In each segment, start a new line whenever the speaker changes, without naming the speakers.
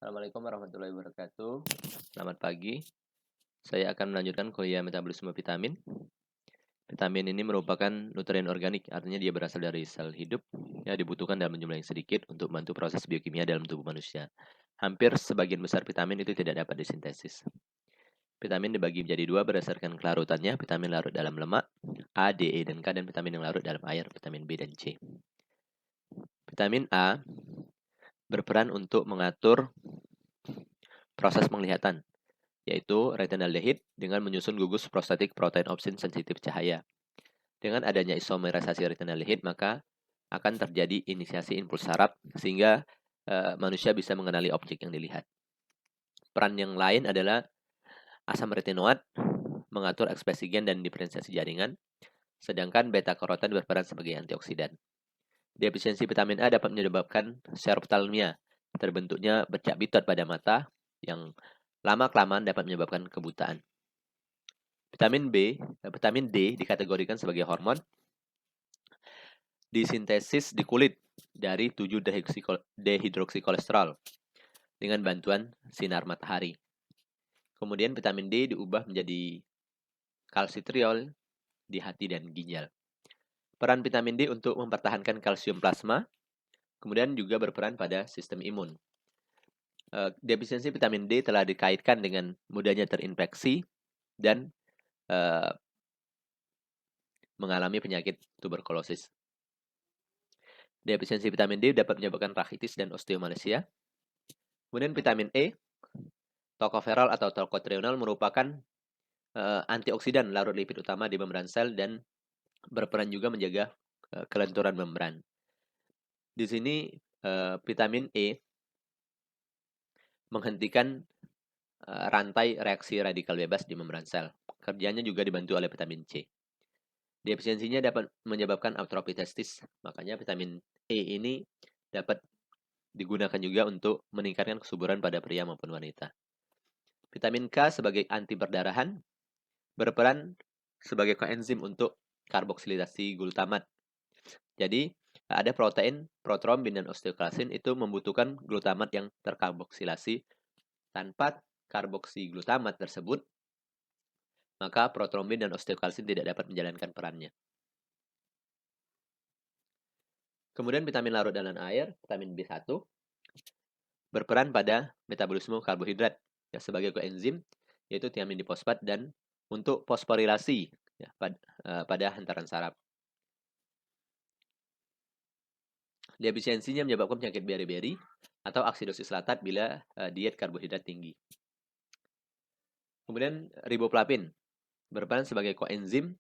Assalamualaikum warahmatullahi wabarakatuh. Selamat pagi. Saya akan melanjutkan kuliah metabolisme vitamin. Vitamin ini merupakan nutrien organik, artinya dia berasal dari sel hidup, yang dibutuhkan dalam jumlah yang sedikit untuk membantu proses biokimia dalam tubuh manusia. Hampir sebagian besar vitamin itu tidak dapat disintesis. Vitamin dibagi menjadi dua berdasarkan kelarutannya, vitamin larut dalam lemak, A, D, E, dan K, dan vitamin yang larut dalam air, vitamin B dan C. Vitamin A berperan untuk mengatur proses penglihatan, yaitu retinaldehyde dengan menyusun gugus prostatik protein opsin sensitif cahaya. Dengan adanya isomerisasi retinaldehyde, maka akan terjadi inisiasi impuls saraf sehingga manusia bisa mengenali objek yang dilihat. Peran yang lain adalah asam retinoat mengatur ekspresi gen dan diferensiasi jaringan, sedangkan beta-karoten berperan sebagai antioksidan. Defisiensi vitamin A dapat menyebabkan seroptalmia, terbentuknya bercak bitot pada mata yang lama-kelamaan dapat menyebabkan kebutaan. Vitamin D dikategorikan sebagai hormon disintesis di kulit dari 7-dehidroksikolesterol dengan bantuan sinar matahari. Kemudian vitamin D diubah menjadi kalsitriol di hati dan ginjal. Peran vitamin D untuk mempertahankan kalsium plasma, kemudian juga berperan pada sistem imun. Defisiensi vitamin D telah dikaitkan dengan mudahnya terinfeksi dan mengalami penyakit tuberkulosis. Defisiensi vitamin D dapat menyebabkan rachitis dan osteomalacia. Kemudian vitamin E, tokoferol atau tokotrienol merupakan antioksidan larut lipid utama di membran sel dan berperan juga menjaga kelenturan membran. Di sini vitamin E menghentikan rantai reaksi radikal bebas di membran sel. Kerjanya juga dibantu oleh vitamin C. Defisiensinya dapat menyebabkan atrofi testis. Makanya vitamin E ini dapat digunakan juga untuk meningkatkan kesuburan pada pria maupun wanita. Vitamin K sebagai anti perdarahan berperan sebagai koenzim untuk karboksilasi glutamat. Jadi, ada protein, protrombin, dan osteokalsin itu membutuhkan glutamat yang terkarboksilasi. Tanpa karboksiglutamat tersebut, maka protrombin dan osteokalsin tidak dapat menjalankan perannya. Kemudian vitamin larut dalam air, vitamin B1, berperan pada metabolisme karbohidrat ya, sebagai koenzim, yaitu tiamin difosfat dan untuk fosforilasi ya, pada hantaran saraf. Defisiensinya menyebabkan penyakit beri-beri atau aksidosis latat bila diet karbohidrat tinggi. Kemudian riboflavin berperan sebagai koenzim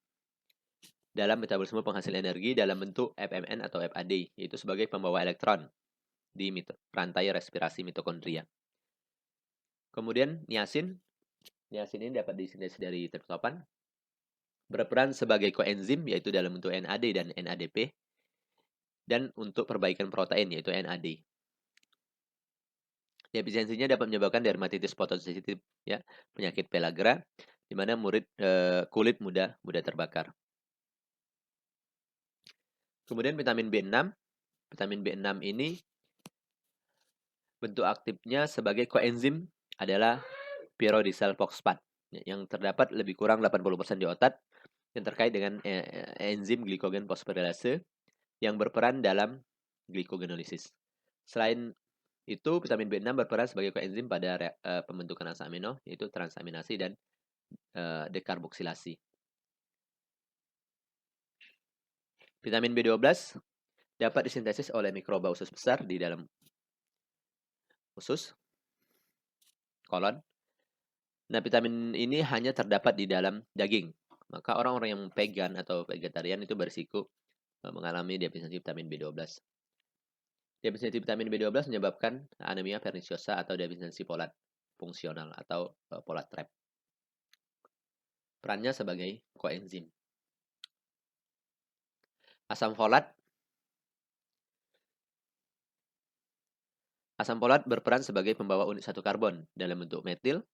dalam metabolisme penghasil energi dalam bentuk FMN atau FAD, yaitu sebagai pembawa elektron di rantai respirasi mitokondria. Kemudian niacin ini dapat disintesis dari triptofan, berperan sebagai koenzim yaitu dalam bentuk NAD dan NADP, dan untuk perbaikan protein yaitu NAD. Defisiensinya dapat menyebabkan dermatitis fotosensitif, ya, penyakit pellagra, di mana kulit mudah terbakar. Kemudian vitamin B6. Vitamin B6 ini bentuk aktifnya sebagai koenzim adalah pyridoxal fosfat yang terdapat lebih kurang 80% di otak yang terkait dengan enzim glikogen fosforilase yang berperan dalam glikogenolisis. Selain itu, vitamin B6 berperan sebagai koenzim pada pembentukan asam amino, yaitu transaminasi dan dekarboksilasi. Vitamin B12 dapat disintesis oleh mikroba usus besar di dalam usus, kolon. Nah, vitamin ini hanya terdapat di dalam daging. Maka orang-orang yang vegan atau vegetarian itu berisiko mengalami defisiensi vitamin B12. Defisiensi vitamin B12 menyebabkan anemia perniciosa atau defisiensi folat fungsional atau folat trap. Perannya sebagai koenzim. Asam folat berperan sebagai pembawa unit satu karbon dalam bentuk metil,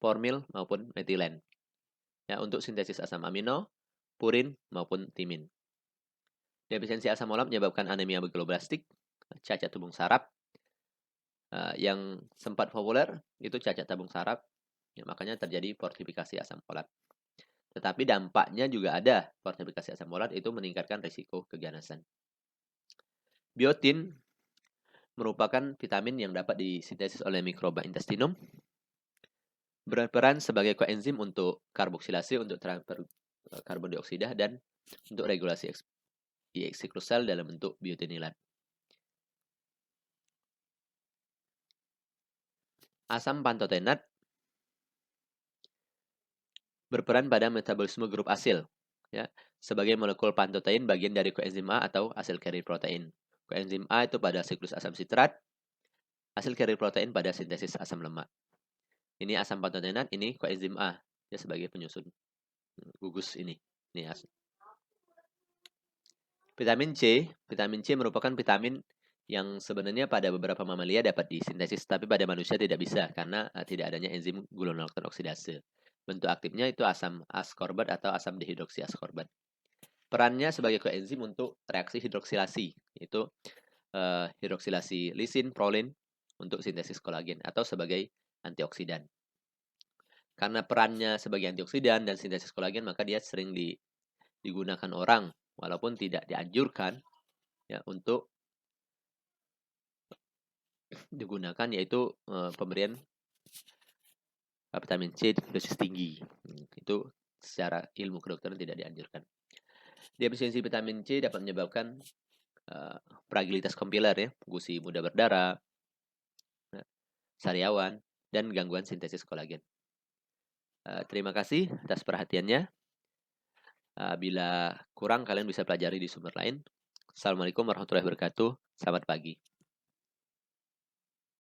formil maupun metilen. Ya, untuk sintesis asam amino, purin maupun timin. Defisiensi asam folat menyebabkan anemia megaloblastik, cacat tubuh saraf, Yang sempat populer itu cacat tabung saraf, ya, makanya terjadi fortifikasi asam folat. Tetapi dampaknya juga ada. Fortifikasi asam folat itu meningkatkan risiko keganasan. Biotin merupakan vitamin yang dapat disintesis oleh mikroba intestinum, berperan sebagai koenzim untuk karboksilase untuk transfer karbon dioksida dan untuk regulasi siklusel dalam bentuk biotinilat. Asam pantotenat berperan pada metabolisme grup asil, ya, sebagai molekul pantotein bagian dari koenzim A atau asil carrier protein. Koenzim A itu pada siklus asam sitrat, asil carrier protein pada sintesis asam lemak. Ini asam pantotenat, ini koenzim A, ya, sebagai penyusun gugus ini. Ini vitamin C merupakan vitamin yang sebenarnya pada beberapa mamalia dapat disintesis, tapi pada manusia tidak bisa karena tidak adanya enzim gluconolactone oksidase. Bentuk aktifnya itu asam askorbat atau asam dihidroksiaskorbat. Perannya sebagai koenzim untuk reaksi hidroksilasi, yaitu hidroksilasi lisin, prolin untuk sintesis kolagen atau sebagai antioksidan. Karena perannya sebagai antioksidan dan sintesis kolagen, maka dia sering digunakan orang, walaupun tidak dianjurkan, ya, untuk digunakan, yaitu pemberian vitamin C dosis tinggi. Itu secara ilmu kedokteran tidak dianjurkan. Defisiensi vitamin C dapat menyebabkan fragilitas kompiler, ya, gusi mudah berdarah, sariawan, dan gangguan sintesis kolagen. Terima kasih atas perhatiannya. Bila kurang, kalian bisa pelajari di sumber lain. Assalamualaikum warahmatullahi wabarakatuh. Selamat pagi.